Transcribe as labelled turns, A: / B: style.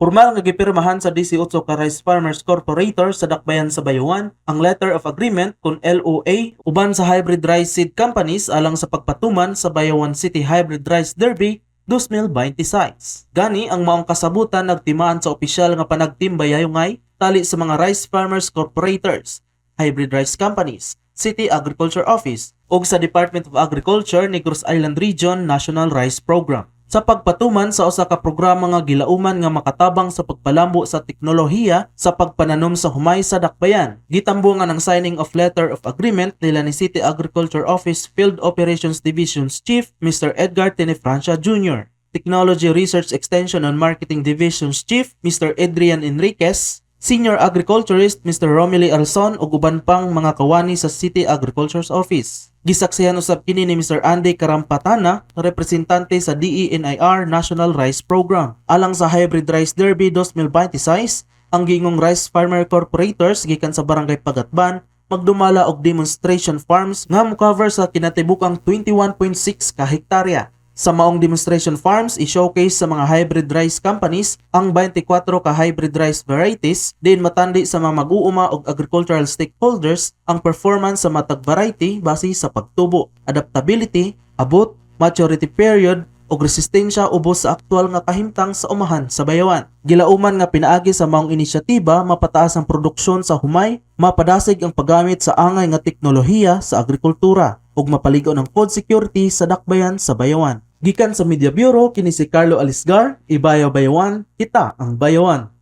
A: Formal nga gipirmahan sa 18 ka Rice Farmers Corporator sa Dakbayan sa Bayawan ang Letter of Agreement kun LOA uban sa Hybrid Rice Seed Companies alang sa pagpatuman sa Bayawan City Hybrid Rice Derby 2026. Gani ang maong kasabutan nagtimaan sa opisyal nga panagtimbayayongay tali sa mga Rice Farmers Corporators, Hybrid Rice Companies, City Agriculture Office ug sa Department of Agriculture Negros Island Region National Rice Program. Sa pagpatuman sa usa ka programa nga gilauman nga makatabang sa pagpalambo sa teknolohiya sa pagpananom sa humay sa dakbayan. Gitambungan ang signing of letter of agreement nila ni City Agriculture Office Field Operations Division's Chief Mr. Edgar Tenefrancia Jr., Technology Research Extension and Marketing Division's Chief Mr. Adrian Enriquez, Senior Agriculturist Mr. Romilly Alson ug uban pang mga kawani sa City Agriculture's Office. Gisaksihan usab kini ni Mr. Andy Karampatana, representante sa DENIR National Rice Program. Alang sa Hybrid Rice Derby 2026, ang gingong rice farmer corporators gikan sa Barangay Pagatban magdumala og demonstration farms nga mo-cover sa kinatibukang 21.6 ka hektarya. Sa maong demonstration farms, i-showcase sa mga hybrid rice companies ang 24 ka hybrid rice varieties, din matandi sa mga mag-uuma og agricultural stakeholders ang performance sa matag variety base sa pagtubo, adaptability, abot, maturity period ug resistensya ubos sa aktual nga kahimtang sa umahan sa bayawan. Gilauman nga pinaagi sa maong inisyatiba mapataas ang produksyon sa humay, mapadasig ang paggamit sa angay nga teknolohiya sa agrikultura ug mapaligo ng food security sa dakbayan sa bayawan. Gikan sa Media Bureau kini si Carlo Alisgar, Ibayaw Bayawan, kita ang bayawan.